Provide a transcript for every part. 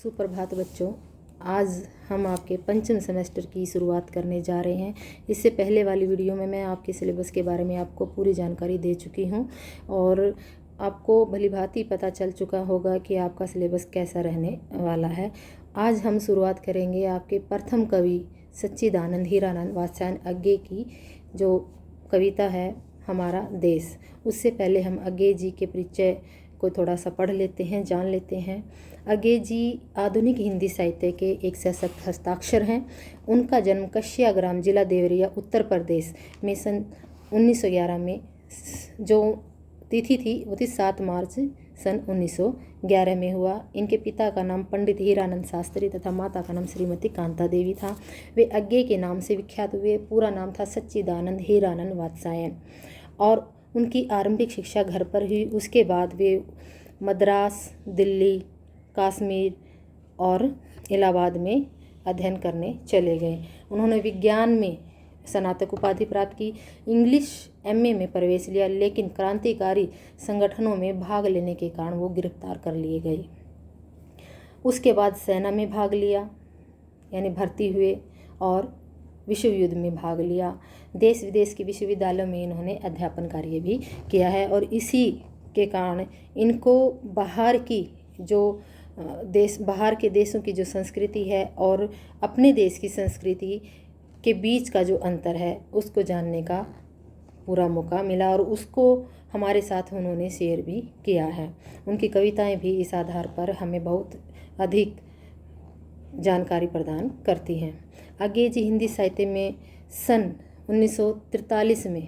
सुप्रभात बच्चों। आज हम आपके पंचम सेमेस्टर की शुरुआत करने जा रहे हैं। इससे पहले वाली वीडियो में मैं आपके सिलेबस के बारे में आपको पूरी जानकारी दे चुकी हूं और आपको भलीभांति पता चल चुका होगा कि आपका सिलेबस कैसा रहने वाला है। आज हम शुरुआत करेंगे आपके प्रथम कवि सच्चिदानंद हीरानंद वात्स्यायन अज्ञे की जो कविता है हमारा देश। उससे पहले हम अज्ञे जी के परिचय को थोड़ा सा पढ़ लेते हैं, जान लेते हैं। अज्ञे जी आधुनिक हिंदी साहित्य के एक सशक्त हस्ताक्षर हैं। उनका जन्म कश्या ग्राम, जिला देवरिया, उत्तर प्रदेश में सन 1911 में जो तिथि थी वो थी 7 मार्च सन 1911 में हुआ। इनके पिता का नाम पंडित हीरानंद शास्त्री तथा माता का नाम श्रीमती कांता देवी था। वे अज्ञे के नाम से विख्यात हुए। पूरा नाम था सच्चिदानंद हीरानंद वात्स्यायन और उनकी आरंभिक शिक्षा घर पर हुई। उसके बाद वे मद्रास, दिल्ली, कश्मीर और इलाहाबाद में अध्ययन करने चले गए। उन्होंने विज्ञान में स्नातक उपाधि प्राप्त की, इंग्लिश एमए में प्रवेश लिया, लेकिन क्रांतिकारी संगठनों में भाग लेने के कारण वो गिरफ्तार कर लिए गए। उसके बाद सेना में भाग लिया, यानी भर्ती हुए और विश्व युद्ध में भाग लिया। देश विदेश के विश्वविद्यालयों में इन्होंने अध्यापन कार्य भी किया है और इसी के कारण इनको बाहर के देशों की जो संस्कृति है और अपने देश की संस्कृति के बीच का जो अंतर है उसको जानने का पूरा मौका मिला और उसको हमारे साथ उन्होंने शेयर भी किया है। उनकी कविताएं भी इस आधार पर हमें बहुत अधिक जानकारी प्रदान करती हैं। अज्ञे जी हिंदी साहित्य में सन 1943 में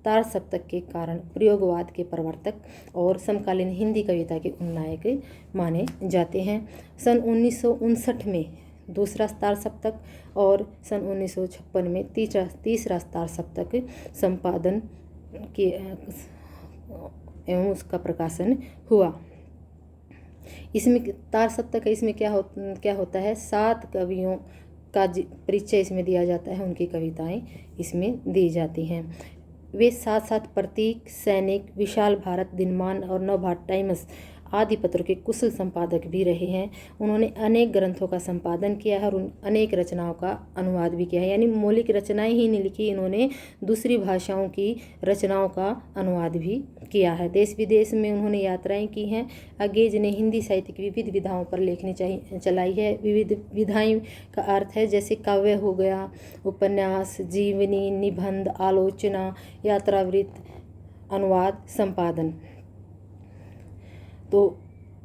तार सप्तक के कारण प्रयोगवाद के प्रवर्तक और समकालीन हिंदी कविता के उन्नायक माने जाते हैं। सन 1959 में दूसरा तार सप्तक और सन 1956 में तीसरा तार सप्तक संपादन के एवं उसका प्रकाशन हुआ। इसमें तार सप्तक है, इसमें क्या होता है, 7 कवियों का परिचय इसमें दिया जाता है। उनकी कविताएं इसमें दी जाती हैं। वे साथ प्रतीक, सैनिक, विशाल भारत, दिनमान और नवभारत टाइम्स आदि पत्रों के कुशल संपादक भी रहे हैं। उन्होंने अनेक ग्रंथों का संपादन किया है और अनेक रचनाओं का अनुवाद भी किया है, यानी मौलिक रचनाएं ही नहीं लिखी, इन्होंने दूसरी भाषाओं की रचनाओं का अनुवाद भी किया है। देश विदेश में उन्होंने यात्राएं की हैं। अज्ञे जी ने हिंदी साहित्य की विविध विधाओं पर लेखनी चलाई है। विविध विधाएं का अर्थ है जैसे काव्य हो गया, उपन्यास, जीवनी, निबंध, आलोचना, यात्रावृत्त, अनुवाद, संपादन। तो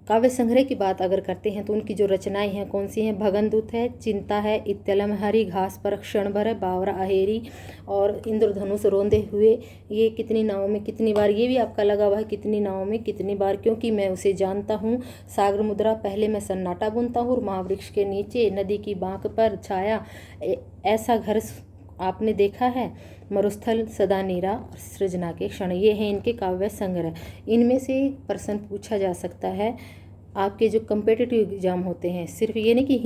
काव्य संग्रह की बात अगर करते हैं तो उनकी जो रचनाएं हैं कौन सी हैं, भगनदूत है, चिंता है, इत्तलम, हरी घास पर क्षण भर, बावरा अहेरी और इंद्रधनुष रोंदे हुए। ये कितनी नावों में कितनी बार, ये भी आपका लगा हुआ है कितनी नावों में कितनी बार, क्योंकि मैं उसे जानता हूँ। सागर मुद्रा, पहले मैं सन्नाटा बुनता हूँ, महावृक्ष के नीचे, नदी की बांक पर छाया, ऐसा घर आपने देखा है, मरुस्थल, सदा नीरा और सृजना के क्षण। ये हैं इनके काव्य संग्रह। इनमें से प्रश्न पूछा जा सकता है आपके जो कम्पिटिटिव एग्जाम होते हैं, सिर्फ ये नहीं कि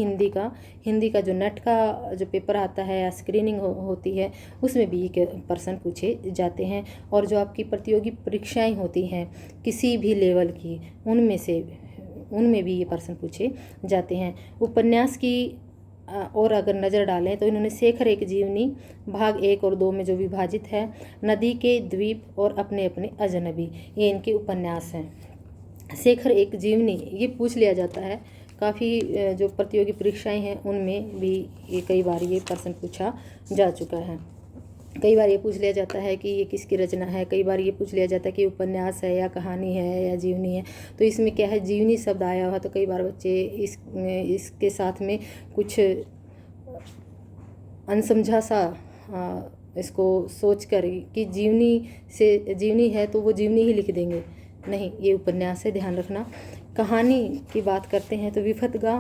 हिंदी का जो नेट का जो पेपर आता है या स्क्रीनिंग होती है उसमें भी ये प्रश्न पूछे जाते हैं। और जो आपकी प्रतियोगी परीक्षाएं होती हैं किसी भी लेवल की, उनमें भी ये प्रश्न पूछे जाते हैं। उपन्यास की और अगर नज़र डालें तो इन्होंने शेखर एक जीवनी भाग 1 और 2 में जो विभाजित है, नदी के द्वीप और अपने अपने अजनबी, ये इनके उपन्यास हैं। शेखर एक जीवनी ये पूछ लिया जाता है, काफ़ी जो प्रतियोगी परीक्षाएं हैं उनमें भी ये कई बार ये प्रश्न पूछा जा चुका है। कई बार ये पूछ लिया जाता है कि ये किसकी रचना है, कई बार ये पूछ लिया जाता है कि उपन्यास है या कहानी है या जीवनी है। तो इसमें क्या है, जीवनी शब्द आया हुआ तो कई बार बच्चे इसके साथ में कुछ अनसमझा सा इसको सोच कर कि जीवनी है तो वो जीवनी ही लिख देंगे। नहीं, ये उपन्यास है, ध्यान रखना। कहानी की बात करते हैं तो विफतगा,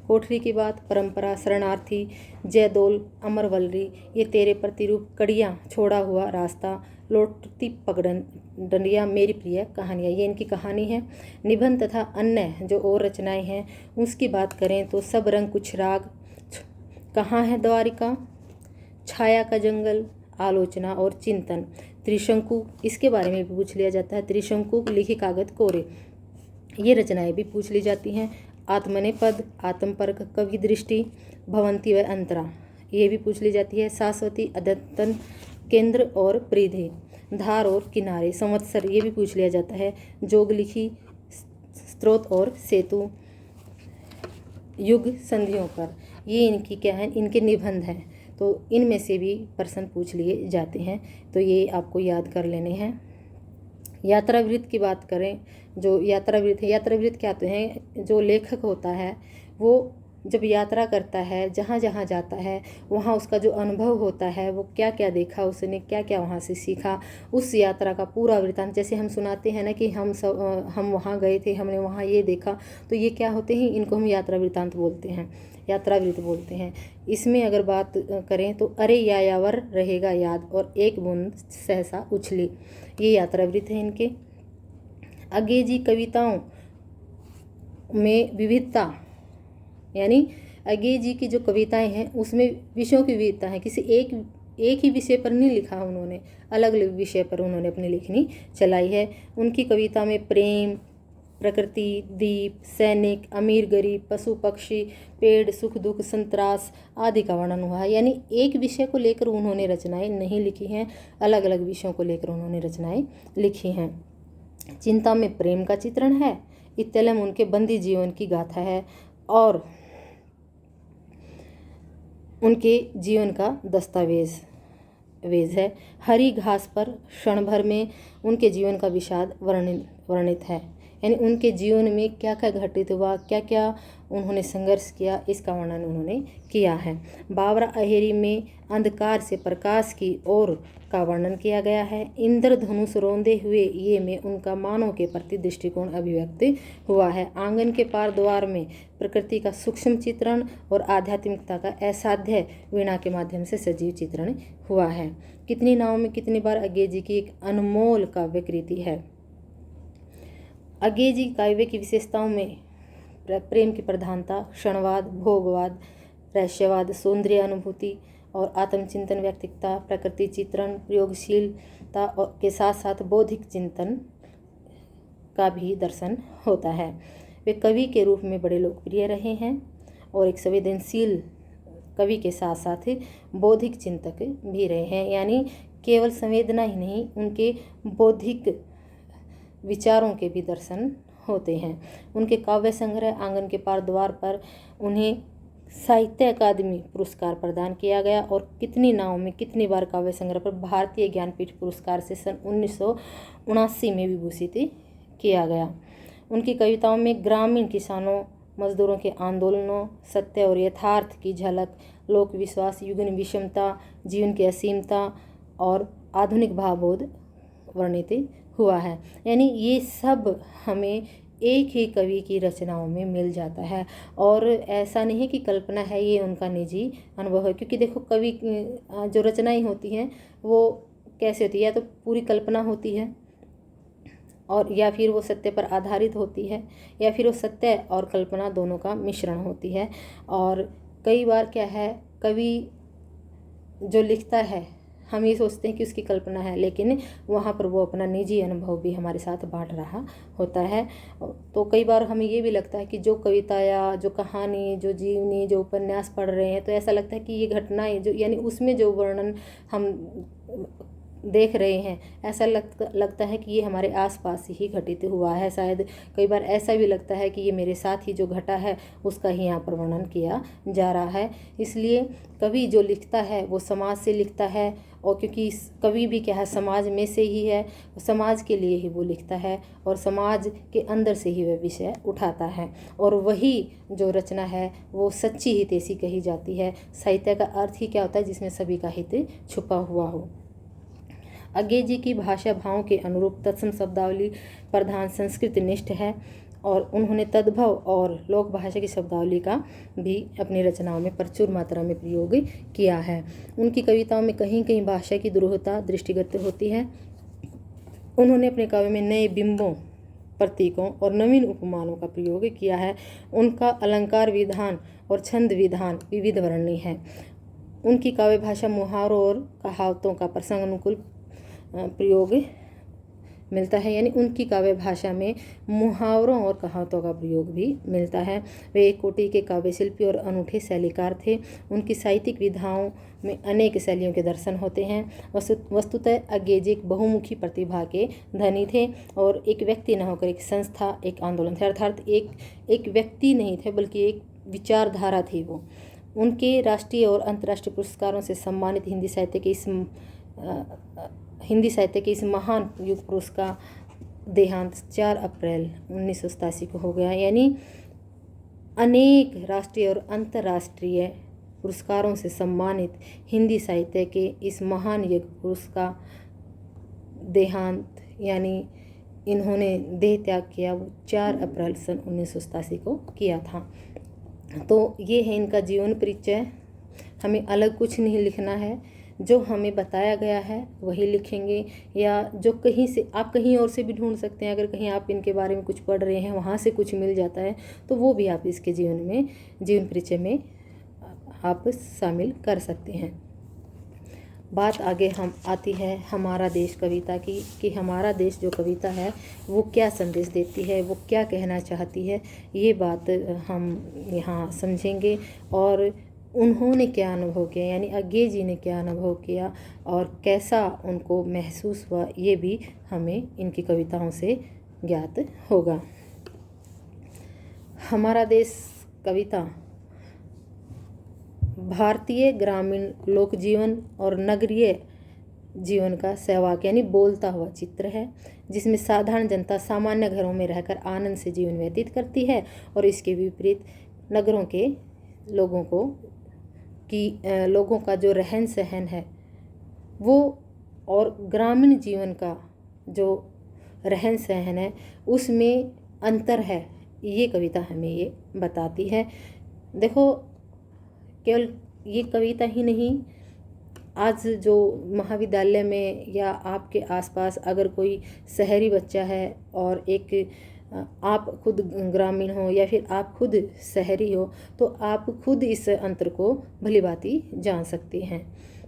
कोठरी की बात, परंपरा, शरणार्थी, जयदोल, अमरवल्ली, ये तेरे प्रतिरूप, कड़ियाँ, छोड़ा हुआ रास्ता, लौटती पगडन डंडिया, मेरी प्रिय कहानियाँ, ये इनकी कहानी है। निबंध तथा अन्य जो और रचनाएं हैं उसकी बात करें तो सब रंग कुछ राग, कहाँ है द्वारिका, छाया का जंगल, आलोचना और चिंतन, त्रिशंकु, इसके बारे में भी पूछ लिया जाता है। त्रिशंकु, लिखी कागज कोरे, ये रचनाएं भी पूछ ली जाती हैं। आत्मनेपद, आत्मपर्क, कवि दृष्टि, भवंती व अंतरा ये भी पूछ ली जाती है। शाश्वती, अद्यतन, केंद्र और परिधि, धार और किनारे, संवत्सर ये भी पूछ लिया जाता है। जोग लिखी, स्रोत और सेतु, युग, संधियों पर, ये इनकी क्या है, इनके निबंध हैं। तो इनमें से भी प्रश्न पूछ लिए जाते हैं, तो ये आपको याद कर लेने हैं। यात्रावृत्त की बात करें, जो यात्रावृत्त है, यात्रावृत्त क्या होते हैं, जो लेखक होता है वो जब यात्रा करता है, जहाँ जहाँ जाता है वहाँ उसका जो अनुभव होता है, वो क्या क्या देखा, उसने क्या क्या वहाँ से सीखा, उस यात्रा का पूरा वृत्तांत। जैसे हम सुनाते हैं ना कि हम वहाँ गए थे, हमने वहाँ ये देखा, तो ये क्या होते हैं, इनको हम यात्रा वृत्तांत बोलते हैं, यात्रावृत्त बोलते हैं। इसमें अगर बात करें तो अरे यायावर रहेगा याद और एक बूंद सहसा उछली, ये यात्रावृत्त है इनके। अंग्रेजी कविताओं में विविधता, यानी अज्ञे जी की जो कविताएं हैं उसमें विषयों की विविधता है। किसी एक ही विषय पर नहीं लिखा उन्होंने, अलग अलग विषय पर उन्होंने अपनी लेखनी चलाई है। उनकी कविता में प्रेम, प्रकृति, द्वीप, सैनिक, अमीर गरीब, पशु पक्षी, पेड़, सुख दुख, संतरास आदि का वर्णन हुआ है। यानी एक विषय को लेकर उन्होंने रचनाएं नहीं लिखी हैं, अलग अलग विषयों को लेकर उन्होंने रचनाएं लिखी हैं। चिंता में प्रेम का चित्रण है, इत्तलम उनके बंदी जीवन की गाथा है और उनके जीवन का दस्तावेज है। हरी घास पर क्षण भर में उनके जीवन का विषाद वर्णित है, यानी उनके जीवन में क्या क्या घटित हुआ, क्या क्या उन्होंने संघर्ष किया, इसका वर्णन उन्होंने किया है। बाबरा अहेरी में अंधकार से प्रकाश की ओर का वर्णन किया गया है। इंद्रधनुष रोंदे हुए ये में उनका मानव के प्रति दृष्टिकोण अभिव्यक्त हुआ है। आंगन के पार द्वार में प्रकृति का सूक्ष्म चित्रण और आध्यात्मिकता का असाध्य वीणा के माध्यम से सजीव चित्रण हुआ है। कितनी नावों में कितनी बार अज्ञे जी की एक अनमोल काव्य कृति है। अज्ञे जी काव्य की विशेषताओं में प्रेम की प्रधानता, क्षणवाद, भोगवाद, रहस्यवाद, सौंदर्य अनुभूति और आत्मचिंतन, व्यक्तिकता, प्रकृति चित्रण, प्रयोगशीलता और के साथ साथ बौद्धिक चिंतन का भी दर्शन होता है। वे कवि के रूप में बड़े लोकप्रिय रहे हैं और एक संवेदनशील कवि के साथ साथ बौद्धिक चिंतक भी रहे हैं। यानी केवल संवेदना ही नहीं, उनके बौद्धिक विचारों के भी दर्शन होते हैं। उनके काव्य संग्रह आंगन के पार द्वार पर उन्हें साहित्य अकादमी पुरस्कार प्रदान किया गया और कितनी नावों में कितनी बार काव्य संग्रह पर भारतीय ज्ञानपीठ पुरस्कार से सन 1979 में विभूषित किया गया। उनकी कविताओं में ग्रामीण किसानों, मजदूरों के आंदोलनों, सत्य और यथार्थ की झलक, लोक विश्वास, युगन विषमता, जीवन की असीमता और आधुनिक भावबोध वर्णित हुआ है। यानी ये सब हमें एक ही कवि की रचनाओं में मिल जाता है और ऐसा नहीं है कि कल्पना है, ये उनका निजी अनुभव है। क्योंकि देखो कवि जो रचनाएं होती हैं वो कैसे होती है, या तो पूरी कल्पना होती है और या फिर वो सत्य पर आधारित होती है, या फिर वो सत्य और कल्पना दोनों का मिश्रण होती है। और कई बार क्या है, कवि जो लिखता है हम ये सोचते हैं कि उसकी कल्पना है, लेकिन वहाँ पर वो अपना निजी अनुभव भी हमारे साथ बांट रहा होता है। तो कई बार हमें ये भी लगता है कि जो कविता या जो कहानी, जो जीवनी, जो उपन्यास पढ़ रहे हैं तो ऐसा लगता है कि ये घटनाएं जो, यानी उसमें जो वर्णन हम देख रहे हैं, ऐसा लगता है कि ये हमारे आसपास ही घटित हुआ है। शायद कई बार ऐसा भी लगता है कि ये मेरे साथ ही जो घटा है उसका ही यहाँ पर वर्णन किया जा रहा है। इसलिए कवि जो लिखता है वो समाज से लिखता है, और क्योंकि कवि भी क्या है, समाज में से ही है, समाज के लिए ही वो लिखता है और समाज के अंदर से ही वह विषय उठाता है, और वही जो रचना है वो सच्ची हित ऐसी कही जाती है। साहित्य का अर्थ ही क्या होता है, जिसमें सभी का हित छुपा हुआ हो। अज्ञे जी की भाषा भावों के अनुरूप तत्सम शब्दावली प्रधान संस्कृत निष्ठ है और उन्होंने तद्भव और लोक भाषा की शब्दावली का भी अपनी रचनाओं में प्रचुर मात्रा में प्रयोग किया है। उनकी कविताओं में कहीं कहीं भाषा की दुरूहता दृष्टिगत होती है। उन्होंने अपने काव्य में नए बिंबों, प्रतीकों और नवीन उपमानों का प्रयोग किया है। उनका अलंकार विधान और छंद विधान विविध वर्णनीय है। उनकी काव्य भाषा मुहावरों और कहावतों का प्रसंग अनुकूल प्रयोग मिलता है, यानी उनकी काव्य भाषा में मुहावरों और कहावतों का प्रयोग भी मिलता है। वे एक कोटि के काव्य शिल्पी और अनूठे शैलीकार थे। उनकी साहित्यिक विधाओं में अनेक शैलियों के दर्शन होते हैं। वस्तुतः अज्ञेय एक बहुमुखी प्रतिभा के धनी थे और एक व्यक्ति न होकर एक संस्था, एक आंदोलन थे, अर्थात एक व्यक्ति नहीं थे बल्कि एक विचारधारा थी वो। उनके राष्ट्रीय और अंतर्राष्ट्रीय पुरस्कारों से सम्मानित हिंदी साहित्य के इस महान युग पुरुष का देहांत 4 अप्रैल 1987 को हो गया। यानी अनेक राष्ट्रीय और अंतर्राष्ट्रीय पुरस्कारों से सम्मानित हिंदी साहित्य के इस महान युग पुरुष का देहांत, यानी इन्होंने देह त्याग किया, वो 4 अप्रैल सन 1987 को किया था। तो ये है इनका जीवन परिचय। हमें अलग कुछ नहीं लिखना है, जो हमें बताया गया है वही लिखेंगे, या जो कहीं से आप कहीं और से भी ढूंढ सकते हैं। अगर कहीं आप इनके बारे में कुछ पढ़ रहे हैं, वहाँ से कुछ मिल जाता है, तो वो भी आप इसके जीवन परिचय में आप शामिल कर सकते हैं। बात आगे हम आती है हमारा देश कविता की, कि हमारा देश जो कविता है वो क्या संदेश देती है, वो क्या कहना चाहती है, ये बात हम यहाँ समझेंगे। और उन्होंने क्या अनुभव किया, यानी अज्ञेय जी ने क्या अनुभव किया और कैसा उनको महसूस हुआ, ये भी हमें इनकी कविताओं से ज्ञात होगा। हमारा देश कविता भारतीय ग्रामीण लोक जीवन और नगरीय जीवन का सहवाक यानी बोलता हुआ चित्र है, जिसमें साधारण जनता सामान्य घरों में रहकर आनंद से जीवन व्यतीत करती है और इसके विपरीत नगरों के लोगों का जो रहन सहन है वो, और ग्रामीण जीवन का जो रहन सहन है उसमें अंतर है। ये कविता हमें ये बताती है। देखो, केवल ये कविता ही नहीं, आज जो महाविद्यालय में या आपके आसपास अगर कोई शहरी बच्चा है और आप खुद ग्रामीण हो या फिर आप खुद शहरी हो, तो आप खुद इस अंतर को भलीभांति जान सकते हैं।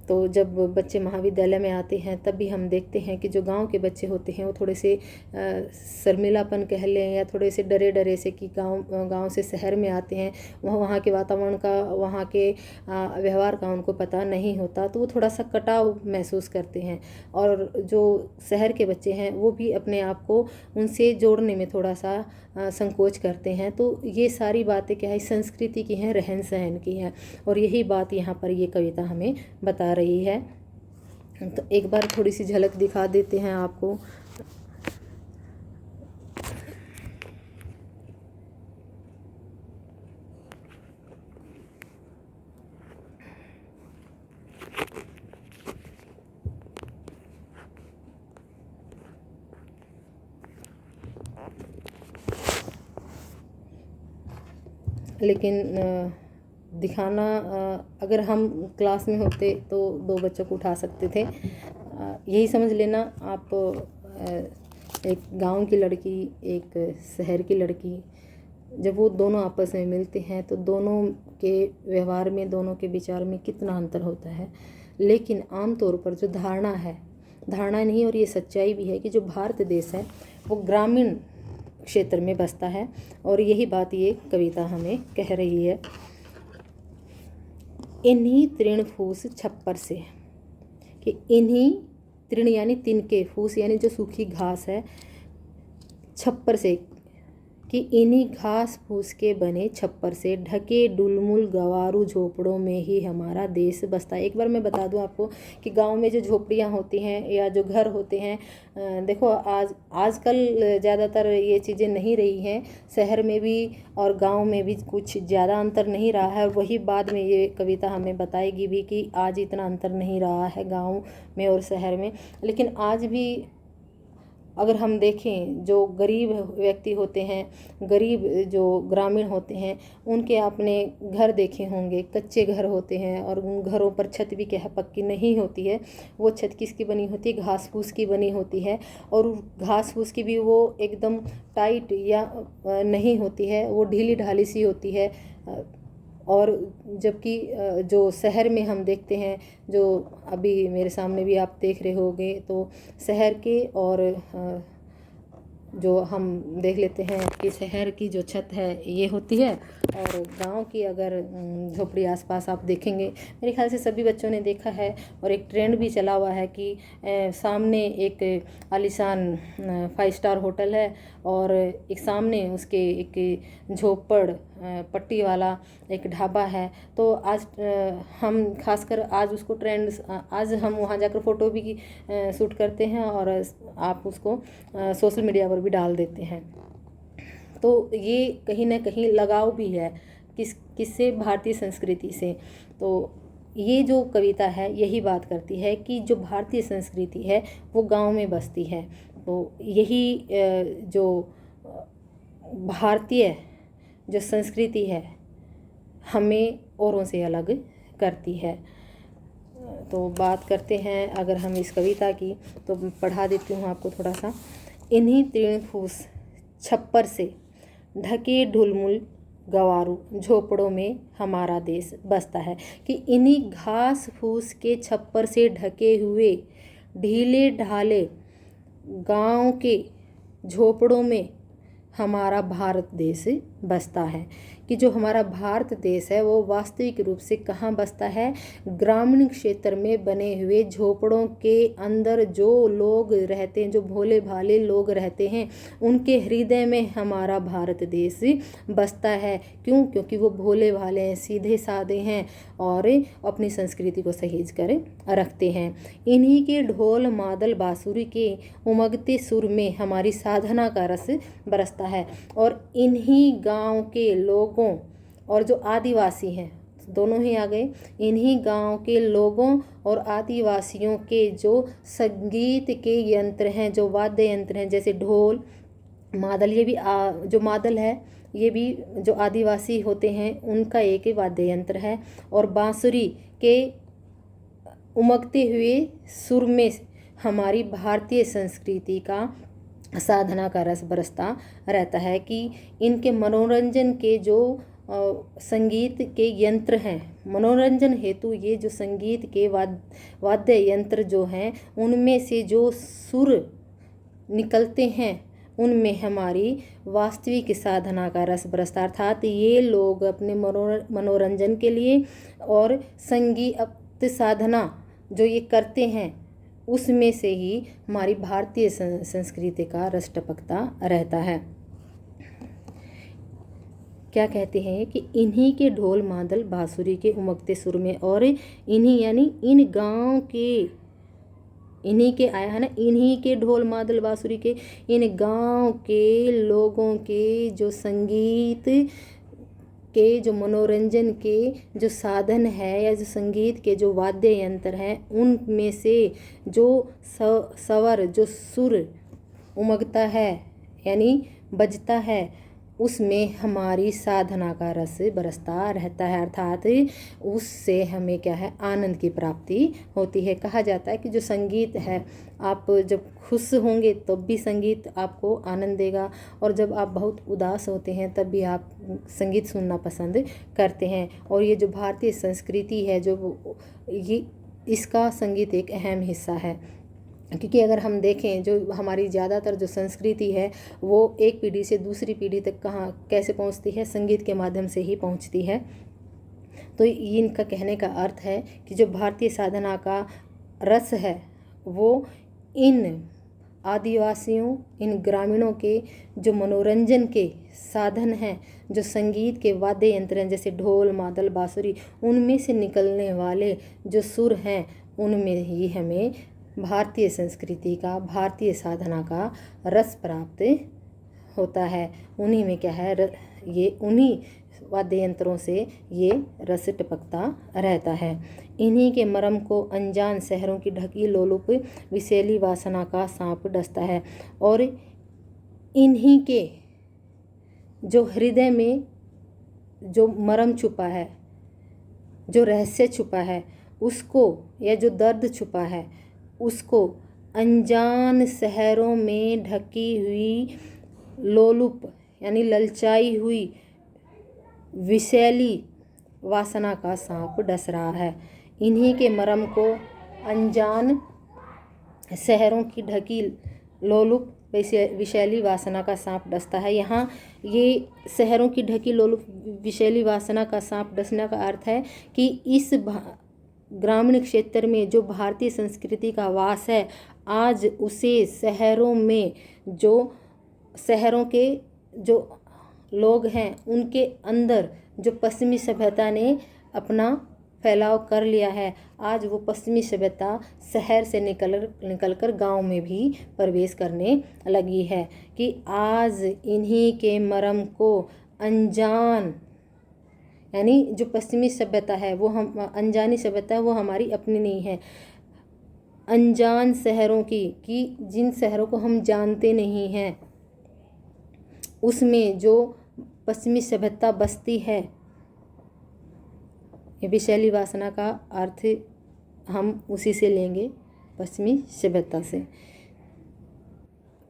तो जब बच्चे महाविद्यालय में आते हैं तब भी हम देखते हैं कि जो गांव के बच्चे होते हैं वो थोड़े से शर्मिलापन कह लें या थोड़े से डरे डरे से कि गांव से शहर में आते हैं, वहाँ के वातावरण का, वहाँ के व्यवहार का उनको पता नहीं होता, तो वो थोड़ा सा कटाव महसूस करते हैं। और जो शहर के बच्चे हैं वो भी अपने आप को उनसे जोड़ने में थोड़ा सा संकोच करते हैं। तो ये सारी बातें क्या है, संस्कृति की हैं, रहन सहन की हैं, और यही बात यहाँ पर ये कविता हमें बता रही है। तो एक बार थोड़ी सी झलक दिखा देते हैं आपको। लेकिन दिखाना, अगर हम क्लास में होते तो 2 बच्चों को उठा सकते थे। यही समझ लेना आप, एक गांव की लड़की, एक शहर की लड़की, जब वो दोनों आपस में मिलते हैं तो दोनों के व्यवहार में, दोनों के विचार में कितना अंतर होता है। लेकिन आमतौर पर जो धारणा नहीं, और ये सच्चाई भी है कि जो भारत देश है वो ग्रामीण क्षेत्र में बसता है, और यही बात ये कविता हमें कह रही है। इन्हीं तृण फूस छप्पर से, कि इन्हीं तृण यानी तिनके, फूस यानी जो सूखी घास है, छप्पर से, कि इन्हीं घास फूस के बने छप्पर से ढके डुलमुल गवारू झोपड़ों में ही हमारा देश बसता है। एक बार मैं बता दूं आपको कि गांव में जो झोपड़ियां होती हैं या जो घर होते हैं, देखो आजकल ज़्यादातर ये चीज़ें नहीं रही हैं, शहर में भी और गांव में भी कुछ ज़्यादा अंतर नहीं रहा है। वही बाद में ये कविता हमें बताएगी भी कि आज इतना अंतर नहीं रहा है गाँव में और शहर में। लेकिन आज भी अगर हम देखें, जो गरीब व्यक्ति होते हैं, गरीब जो ग्रामीण होते हैं, उनके आपने घर देखे होंगे, कच्चे घर होते हैं, और उन घरों पर छत भी क्या है, पक्की नहीं होती है। वो छत किसकी बनी होती है, घास फूस की बनी होती है, और घास फूस की भी वो एकदम टाइट या नहीं होती है, वो ढीली ढाली सी होती है। और जबकि जो शहर में हम देखते हैं, जो अभी मेरे सामने भी आप देख रहे होंगे, तो शहर के और जो हम देख लेते हैं कि शहर की जो छत है ये होती है, और गांव की अगर झोपड़ी आसपास आप देखेंगे, मेरे ख्याल से सभी बच्चों ने देखा है, और एक ट्रेंड भी चला हुआ है कि सामने एक आलीशान 5 स्टार होटल है, और एक सामने उसके एक झोपड़ पट्टी वाला एक ढाबा है। तो आज हम खासकर आज उसको ट्रेंड, आज हम वहाँ जाकर फ़ोटो भी शूट करते हैं और आप उसको सोशल मीडिया पर भी डाल देते हैं। तो ये कहीं ना कहीं लगाव भी है किससे, भारतीय संस्कृति से। तो ये जो कविता है यही बात करती है कि जो भारतीय संस्कृति है वो गांव में बसती है। तो यही जो भारतीय जो संस्कृति है हमें औरों से अलग करती है। तो बात करते हैं अगर हम इस कविता की, तो पढ़ा देती हूँ आपको थोड़ा सा। इन्हीं तीर्ण फूस छप्पर से ढके ढुलमुल गवारू झोपड़ों में हमारा देश बसता है, कि इन्हीं घास फूस के छप्पर से ढके हुए ढीले ढाले गांव के झोपड़ों में हमारा भारत देश बसता है। कि जो हमारा भारत देश है वो वास्तविक रूप से कहाँ बसता है, ग्रामीण क्षेत्र में बने हुए झोपड़ों के अंदर जो लोग रहते हैं, जो भोले भाले लोग रहते हैं, उनके हृदय में हमारा भारत देश बसता है। क्यों? क्योंकि वो भोले भाले हैं, सीधे साधे हैं और अपनी संस्कृति को सहेज कर रखते हैं। इन्हीं के ढोल मादल बांसुरी के उमगते सुर में हमारी साधना का रस बरसता है। और इन्हीं गांव के लोगों और जो आदिवासी हैं, दोनों ही आ गए, इन्हीं गांव के लोगों और आदिवासियों के जो संगीत के यंत्र हैं, जो वाद्य यंत्र हैं, जैसे ढोल मादल, ये भी जो मादल है ये भी जो आदिवासी होते हैं उनका एक वाद्य यंत्र है। और बांसुरी के उमगते हुए सुर में हमारी भारतीय संस्कृति का साधना का रस बरसता रहता है। कि इनके मनोरंजन के जो संगीत के यंत्र हैं, मनोरंजन हेतु ये जो संगीत के वाद्य यंत्र जो हैं, उनमें से जो सुर निकलते हैं उनमें हमारी वास्तविक साधना का रस बरसता। अर्थात ये लोग अपने मनोरंजन के लिए और संगीत साधना जो ये करते हैं उसमें से ही हमारी भारतीय संस्कृति का रस टपकता रहता है। क्या कहते हैं कि इन्हीं के ढोल मादल बांसुरी के उमगते सुर में, और इन्हीं यानी इन गांव के, इन्हीं के आया है ना, इन्हीं के ढोल मादल बांसुरी के, इन गांव के लोगों के जो संगीत के, जो मनोरंजन के जो साधन है या जो संगीत के जो वाद्य यंत्र हैं, उनमें से जो स्वर, जो सुर उमगता है यानी बजता है, उसमें हमारी साधना का रस बरसता रहता है। अर्थात उससे हमें क्या है, आनंद की प्राप्ति होती है। कहा जाता है कि जो संगीत है, आप जब खुश होंगे तब भी संगीत आपको आनंद देगा, और जब आप बहुत उदास होते हैं तब भी आप संगीत सुनना पसंद करते हैं। और ये जो भारतीय संस्कृति है, जो ये इसका संगीत एक अहम हिस्सा है। क्योंकि अगर हम देखें जो हमारी ज़्यादातर जो संस्कृति है वो एक पीढ़ी से दूसरी पीढ़ी तक कहाँ कैसे पहुँचती है, संगीत के माध्यम से ही पहुँचती है। तो इनका कहने का अर्थ है कि जो भारतीय साधना का रस है वो इन आदिवासियों, इन ग्रामीणों के जो मनोरंजन के साधन हैं, जो संगीत के वाद्य यंत्र हैं, जैसे ढोल मादल बांसुरी, उनमें से निकलने वाले जो सुर हैं, उनमें ही हमें भारतीय संस्कृति का, भारतीय साधना का रस प्राप्त होता है। उन्हीं में क्या है, ये उन्हीं वाद्य यंत्रों से ये रस टपकता रहता है। इन्हीं के मरम को अनजान शहरों की ढकी लोलुप विषैली वासना का सांप डसता है। और इन्हीं के जो हृदय में जो मरम छुपा है, जो रहस्य छुपा है, उसको, या जो दर्द छुपा है, उसको अनजान शहरों में ढकी हुई लोलुप यानी ललचाई हुई विषैली वासना का सांप डस रहा है। इन्हीं के मरम को अनजान शहरों की ढकी लोलुप विषैली वासना का सांप डसता है। यहाँ ये शहरों की ढकी लोलुप विषैली वासना का सांप डसने का अर्थ है कि इस ग्रामीण क्षेत्र में जो भारतीय संस्कृति का वास है, आज उसे शहरों के जो लोग हैं उनके अंदर जो पश्चिमी सभ्यता ने अपना फैलाव कर लिया है, आज वो पश्चिमी सभ्यता शहर से निकलकर गांव में भी प्रवेश करने लगी है कि आज इन्हीं के मर्म को अनजान, यानी जो पश्चिमी सभ्यता है वो हम अनजानी सभ्यता है, वो हमारी अपनी नहीं है, अनजान शहरों की, कि जिन शहरों को हम जानते नहीं हैं उसमें जो पश्चिमी सभ्यता बसती है। ये विषैली वासना का अर्थ हम उसी से लेंगे, पश्चिमी सभ्यता से,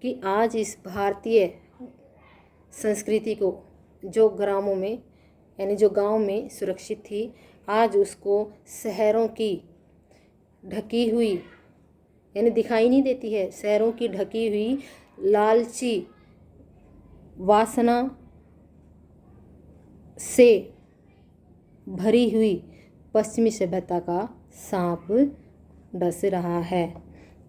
कि आज इस भारतीय संस्कृति को जो ग्रामों में यानी जो गांव में सुरक्षित थी, आज उसको शहरों की ढकी हुई यानी दिखाई नहीं देती है, शहरों की ढकी हुई लालची वासना से भरी हुई पश्चिमी सभ्यता का सांप डस रहा है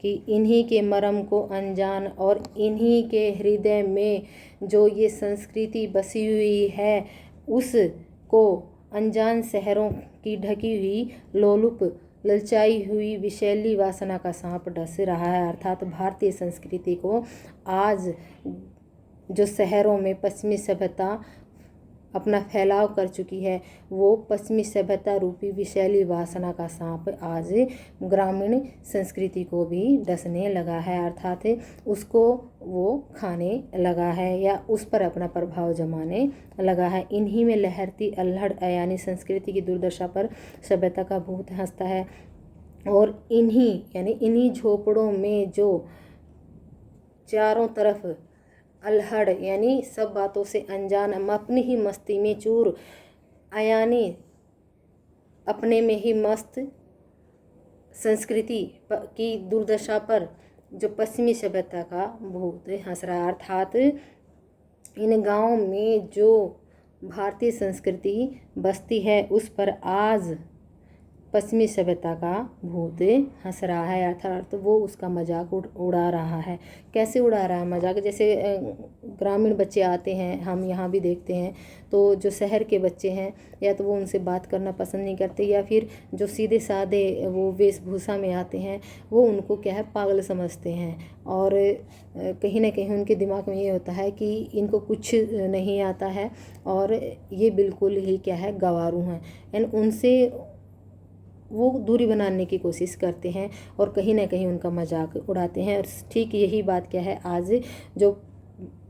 कि इन्हीं के मर्म को अनजान और इन्हीं के हृदय में जो ये संस्कृति बसी हुई है उसको अनजान शहरों की ढकी हुई लोलुप ललचाई हुई विषैली वासना का सांप डस रहा है। अर्थात भारतीय संस्कृति को आज जो शहरों में पश्चिमी सभ्यता अपना फैलाव कर चुकी है, वो पश्चिमी सभ्यता रूपी विषैली वासना का सांप आज ग्रामीण संस्कृति को भी डसने लगा है, अर्थात उसको वो खाने लगा है या उस पर अपना प्रभाव जमाने लगा है। इन्हीं में लहरती अल्हड़ यानी संस्कृति की दुर्दशा पर सभ्यता का भूत हंसता है और इन्हीं झोपड़ों में जो चारों तरफ अल्हड़ यानी सब बातों से अनजान, हम अपनी ही मस्ती में चूर यानी अपने में ही मस्त संस्कृति की दुर्दशा पर जो पश्चिमी सभ्यता का भूत हंस रहा, अर्थात इन गांव में जो भारतीय संस्कृति बसती है उस पर आज पश्चिमी सभ्यता का भूत हंस रहा है, अर्थात वो उसका मजाक उड़ा रहा है। कैसे उड़ा रहा है मजाक? जैसे ग्रामीण बच्चे आते हैं, हम यहाँ भी देखते हैं, तो जो शहर के बच्चे हैं या तो वो उनसे बात करना पसंद नहीं करते, या फिर जो सीधे साधे वो वेशभूषा में आते हैं वो उनको क्या है पागल समझते हैं, और कहीं ना कहीं उनके दिमाग में ये होता है कि इनको कुछ नहीं आता है और ये बिल्कुल ही क्या है गंवारू हैं, एंड उनसे वो दूरी बनाने की कोशिश करते हैं और कहीं ना कहीं उनका मजाक उड़ाते हैं। और ठीक यही बात क्या है, आज जो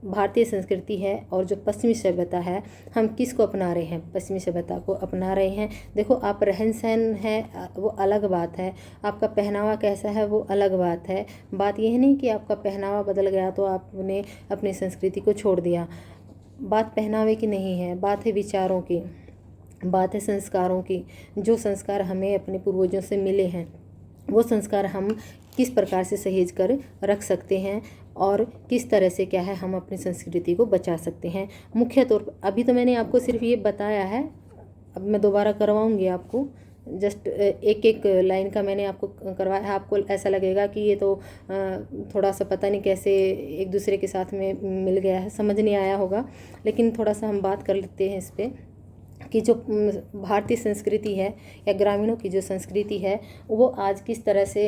भारतीय संस्कृति है और जो पश्चिमी सभ्यता है, हम किसको अपना रहे हैं? पश्चिमी सभ्यता को अपना रहे हैं। देखो, आप रहन सहन है वो अलग बात है, आपका पहनावा कैसा है वो अलग बात है। बात यह नहीं कि आपका पहनावा बदल गया तो आपने अपनी संस्कृति को छोड़ दिया। बात पहनावे की नहीं है, बात है विचारों की, बात है संस्कारों की। जो संस्कार हमें अपने पूर्वजों से मिले हैं वो संस्कार हम किस प्रकार से सहेज कर रख सकते हैं और किस तरह से क्या है हम अपनी संस्कृति को बचा सकते हैं। मुख्य तौर पर अभी तो मैंने आपको सिर्फ ये बताया है, अब मैं दोबारा करवाऊंगी आपको, जस्ट एक एक लाइन का मैंने आपको करवाया है। आपको ऐसा लगेगा कि ये तो थोड़ा सा पता नहीं कैसे एक दूसरे के साथ में मिल गया है, समझ नहीं आया होगा, लेकिन थोड़ा सा हम बात कर लेते हैं इस पर कि जो भारतीय संस्कृति है या ग्रामीणों की जो संस्कृति है वो आज किस तरह से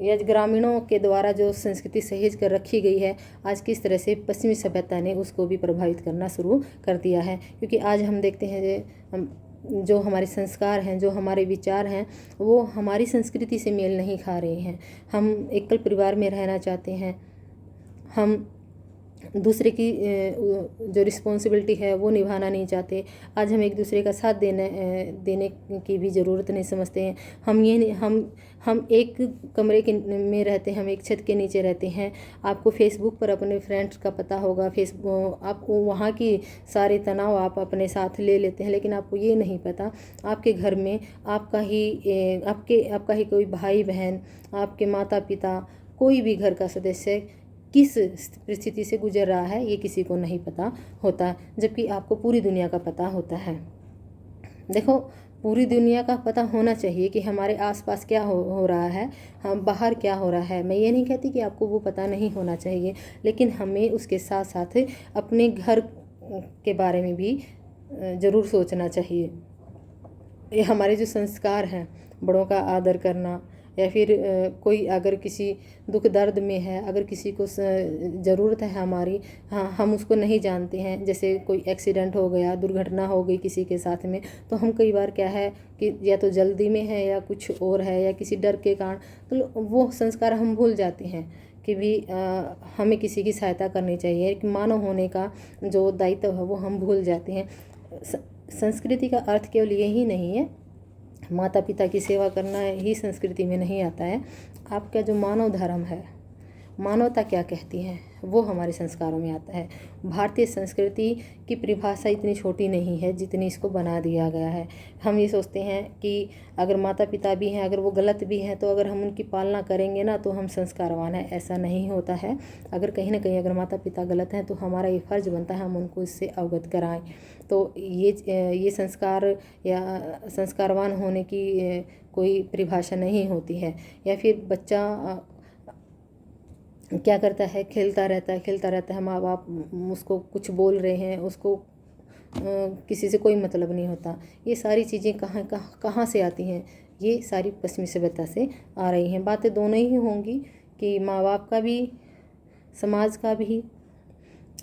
या ग्रामीणों के द्वारा जो संस्कृति सहेज कर रखी गई है, आज किस तरह से पश्चिमी सभ्यता ने उसको भी प्रभावित करना शुरू कर दिया है। क्योंकि आज हम देखते हैं जो हमारे संस्कार हैं, जो हमारे विचार हैं, वो हमारी संस्कृति से मेल नहीं खा रहे हैं। हम एकल परिवार में रहना चाहते हैं, हम दूसरे की जो रिस्पॉन्सिबिलिटी है वो निभाना नहीं चाहते। आज हम एक दूसरे का साथ देने की भी ज़रूरत नहीं समझते हैं। हम एक कमरे के में रहते हैं, हम एक छत के नीचे रहते हैं। आपको फेसबुक पर अपने फ्रेंड्स का पता होगा, आपको वहाँ की सारे तनाव आप अपने साथ ले लेते हैं, लेकिन आपको ये नहीं पता आपके घर में आपका ही कोई भाई बहन, आपके माता पिता, कोई भी घर का सदस्य किस परिस्थिति से गुजर रहा है ये किसी को नहीं पता होता, जबकि आपको पूरी दुनिया का पता होता है। देखो, पूरी दुनिया का पता होना चाहिए कि हमारे आसपास क्या हो रहा है, हम बाहर क्या हो रहा है। मैं ये नहीं कहती कि आपको वो पता नहीं होना चाहिए, लेकिन हमें उसके साथ साथ अपने घर के बारे में भी ज़रूर सोचना चाहिए। ये हमारे जो संस्कार हैं, बड़ों का आदर करना, या फिर कोई अगर किसी दुख दर्द में है, अगर किसी को ज़रूरत है हमारी, हाँ, हम उसको नहीं जानते हैं, जैसे कोई एक्सीडेंट हो गया, दुर्घटना हो गई किसी के साथ में, तो हम कई बार क्या है कि या तो जल्दी में है या कुछ और है या किसी डर के कारण, तो वो संस्कार हम भूल जाते हैं कि भी हमें किसी की सहायता करनी चाहिए। एक मानव होने का जो दायित्व है वो हम भूल जाते हैं। संस्कृति का अर्थ केवल यही नहीं है, माता पिता की सेवा करना ही संस्कृति में नहीं आता है। आपका जो मानव धर्म है, मानवता क्या कहती है, वो हमारे संस्कारों में आता है। भारतीय संस्कृति की परिभाषा इतनी छोटी नहीं है जितनी इसको बना दिया गया है। हम ये सोचते हैं कि अगर माता पिता भी हैं, अगर वो गलत भी हैं, तो अगर हम उनकी पालना करेंगे ना तो हम संस्कारवान हैं। ऐसा नहीं होता है। अगर कहीं ना कहीं अगर माता पिता गलत हैं तो हमारा ये फ़र्ज़ बनता है हम उनको इससे अवगत कराएं। तो ये संस्कार या संस्कारवान होने की कोई परिभाषा नहीं होती है। या फिर बच्चा क्या करता है, खेलता रहता है, माँ बाप उसको कुछ बोल रहे हैं, उसको किसी से कोई मतलब नहीं होता। ये सारी चीज़ें कहाँ से आती हैं? ये सारी पश्चिमी सभ्यता से आ रही हैं। बातें दोनों ही होंगी कि माँ बाप का भी, समाज का भी,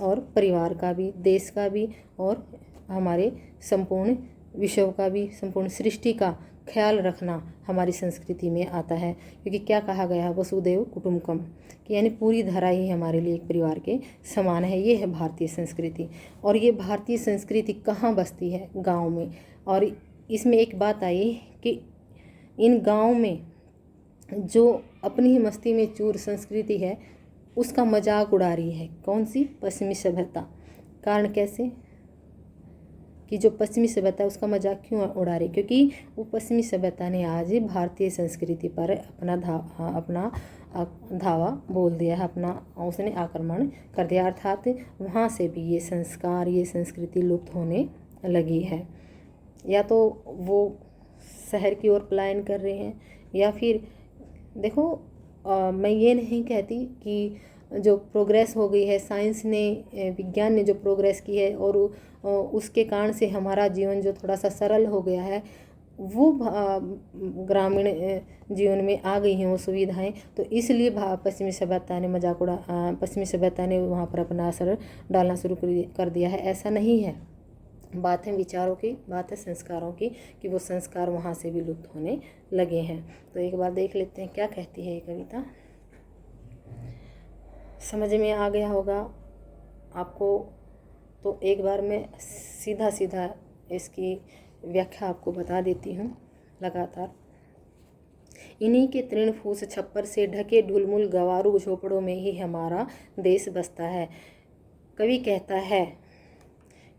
और परिवार का भी, देश का भी, और हमारे संपूर्ण विश्व का भी, संपूर्ण सृष्टि का ख्याल रखना हमारी संस्कृति में आता है। क्योंकि क्या कहा गया है, वसुदेव कुटुम्बकम, कि यानी पूरी धरा ही हमारे लिए एक परिवार के समान है। ये है भारतीय संस्कृति। और ये भारतीय संस्कृति कहाँ बसती है? गांव में। और इसमें एक बात आई कि इन गांव में जो अपनी ही मस्ती में चूर संस्कृति है उसका मजाक उड़ा रही है। कौन सी? पश्चिमी सभ्यता। कारण कैसे? कि जो पश्चिमी सभ्यता है उसका मजाक क्यों उड़ा रही? क्योंकि वो पश्चिमी सभ्यता ने आज भारतीय संस्कृति पर अपना धावा बोल दिया है, उसने आक्रमण कर दिया। अर्थात वहाँ से भी ये संस्कार, ये संस्कृति लुप्त होने लगी है। या तो वो शहर की ओर पलायन कर रहे हैं, या फिर देखो, मैं ये नहीं कहती कि जो प्रोग्रेस हो गई है, साइंस ने, विज्ञान ने जो प्रोग्रेस की है और उसके कारण से हमारा जीवन जो थोड़ा सा सरल हो गया है, वो ग्रामीण जीवन में आ गई हैं वो सुविधाएं, तो इसलिए पश्चिमी सभ्यता ने वहाँ पर अपना असर डालना शुरू कर दिया है। ऐसा नहीं है। बात है विचारों की, बात है संस्कारों की, कि वो संस्कार वहाँ से भी लुप्त होने लगे हैं। तो एक बार देख लेते हैं क्या कहती है ये कविता। समझ में आ गया होगा आपको, तो एक बार मैं सीधा इसकी व्याख्या आपको बता देती हूँ लगातार। इन्हीं के तृण फूस छप्पर से ढके ढुलमुल गवारू झोपड़ों में ही हमारा देश बसता है। कवि कहता है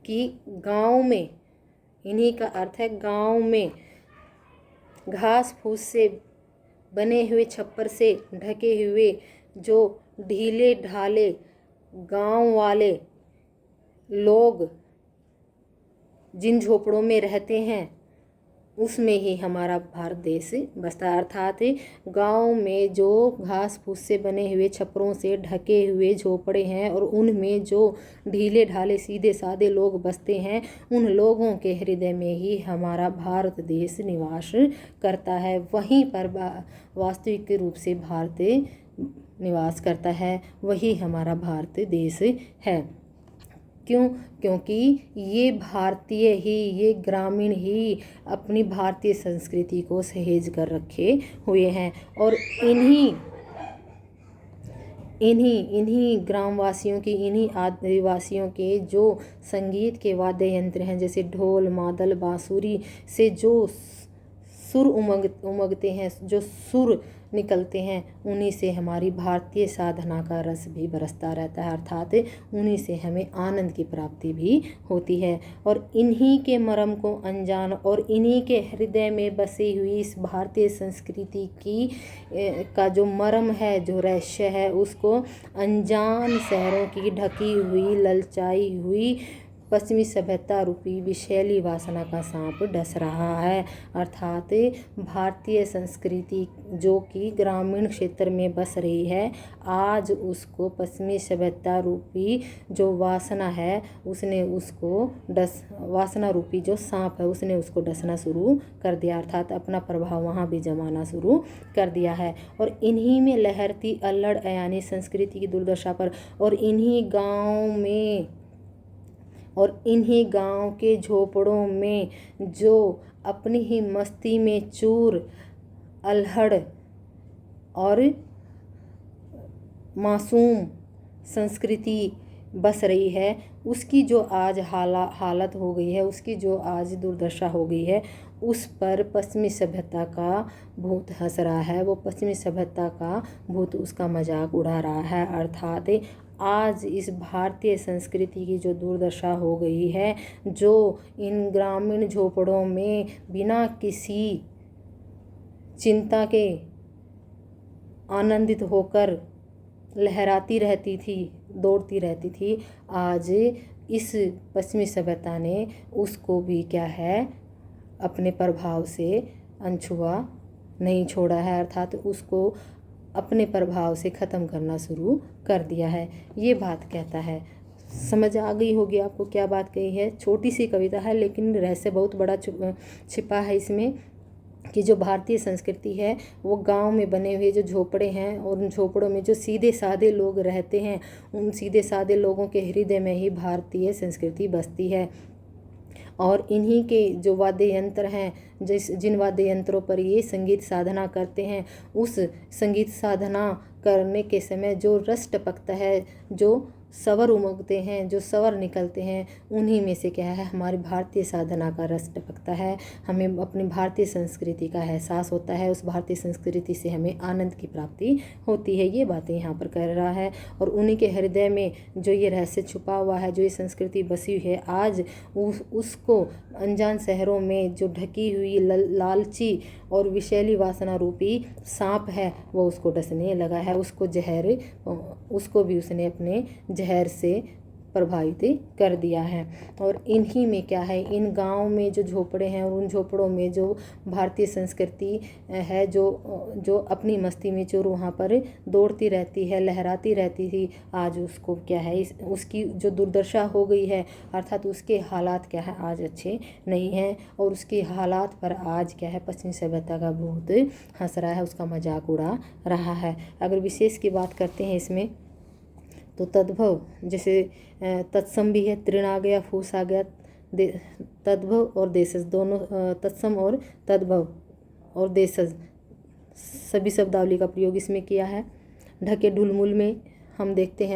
कि गांव में, इन्हीं का अर्थ है गांव में, घास फूस से बने हुए छप्पर से ढके हुए जो ढीले ढाले गांव वाले लोग जिन झोपड़ों में रहते हैं उसमें ही हमारा भारत देश बसता है। अर्थात गांव में जो घास फूस से बने हुए छप्परों से ढके हुए झोपड़े हैं और उनमें जो ढीले ढाले सीधे साधे लोग बसते हैं, उन लोगों के हृदय में ही हमारा भारत देश निवास करता है। वहीं पर वास्तविक रूप से भारत निवास करता है, वही हमारा भारत देश है। क्यों? क्योंकि ये भारतीय ही, ये ग्रामीण ही अपनी भारतीय संस्कृति को सहेज कर रखे हुए हैं। और इन्हीं ग्रामवासियों की, इन्हीं आदिवासियों के जो संगीत के वाद्य यंत्र हैं, जैसे ढोल, मादल, बांसुरी से जो सुर उमगते हैं, जो सुर निकलते हैं, उन्हीं से हमारी भारतीय साधना का रस भी बरसता रहता है, अर्थात उन्हीं से हमें आनंद की प्राप्ति भी होती है। और इन्हीं के मर्म को अनजान और इन्हीं के हृदय में बसी हुई इस भारतीय संस्कृति की का जो मर्म है, जो रहस्य है, उसको अनजान शहरों की ढकी हुई, ललचाई हुई पश्चिमी सभ्यता रूपी विषैली वासना का सांप डस रहा है। अर्थात भारतीय संस्कृति जो कि ग्रामीण क्षेत्र में बस रही है, आज उसको पश्चिमी सभ्यता रूपी जो वासना है, उसने उसको वासना रूपी जो सांप है, उसने उसको डसना शुरू कर दिया, अर्थात अपना प्रभाव वहाँ भी जमाना शुरू कर दिया है। और इन्हीं में लहरती अल्लड़ अयानी संस्कृति की दुर्दशा पर और इन्हीं गांव के झोपड़ों में जो अपनी ही मस्ती में चूर, अल्हड़ और मासूम संस्कृति बस रही है, उसकी जो आज हालत हो गई है, उसकी जो आज दुर्दशा हो गई है, उस पर पश्चिमी सभ्यता का भूत हंस रहा है। वो पश्चिमी सभ्यता का भूत उसका मजाक उड़ा रहा है। अर्थात आज इस भारतीय संस्कृति की जो दुर्दशा हो गई है, जो इन ग्रामीण झोपड़ों में बिना किसी चिंता के आनंदित होकर लहराती रहती थी, दौड़ती रहती थी, आज इस पश्चिमी सभ्यता ने उसको भी क्या है, अपने प्रभाव से अनछुआ नहीं छोड़ा है, अर्थात उसको अपने प्रभाव से ख़त्म करना शुरू कर दिया है। ये बात कहता है। समझ आ गई होगी आपको क्या बात कही है। छोटी सी कविता है, लेकिन रहस्य बहुत बड़ा छिपा है इसमें, कि जो भारतीय संस्कृति है वो गांव में बने हुए जो झोपड़े हैं, और उन झोपड़ों में जो सीधे साधे लोग रहते हैं, उन सीधे साधे लोगों के हृदय में ही भारतीय संस्कृति बसती है। और इन्हीं के जो वाद्य यंत्र हैं, जिन वाद्य यंत्रों पर ये संगीत साधना करते हैं, उस संगीत साधना करने के समय जो रस टपकता है, जो स्वर उमगते हैं, जो स्वर निकलते हैं, उन्हीं में से क्या है, हमारी भारतीय साधना का रस टपकता है। हमें अपनी भारतीय संस्कृति का एहसास होता है, उस भारतीय संस्कृति से हमें आनंद की प्राप्ति होती है। ये बातें यहाँ पर कह रहा है। और उन्हीं के हृदय में जो ये रहस्य छुपा हुआ है, जो ये संस्कृति बसी हुई है, आज उसको अनजान शहरों में जो ढकी हुई लालची और विषैली वासना रूपी सांप है, वो उसको डसने लगा है। उसको भी उसने अपने जहर से प्रभावित कर दिया है। और इन्हीं में क्या है, इन गांव में जो झोपड़े हैं और उन झोपड़ों में जो भारतीय संस्कृति है, जो अपनी मस्ती में चोर वहाँ पर दौड़ती रहती है, लहराती रहती थी, आज उसको क्या है, उसकी जो दुर्दशा हो गई है, अर्थात उसके हालात क्या है, आज अच्छे नहीं हैं। और उसके हालात पर आज क्या है, पश्चिमी सभ्यता का भूत हंस रहा है, उसका मजाक उड़ा रहा है। अगर विशेष की बात करते हैं इसमें, तो तद्भव, जैसे तत्सम भी है, तृण आ गया, फूस आ गया, तद्भव और देशज दोनों, तत्सम और तद्भव और देशज सभी शब्दावली का प्रयोग इसमें किया है। ढके ढुलमुल में हम देखते हैं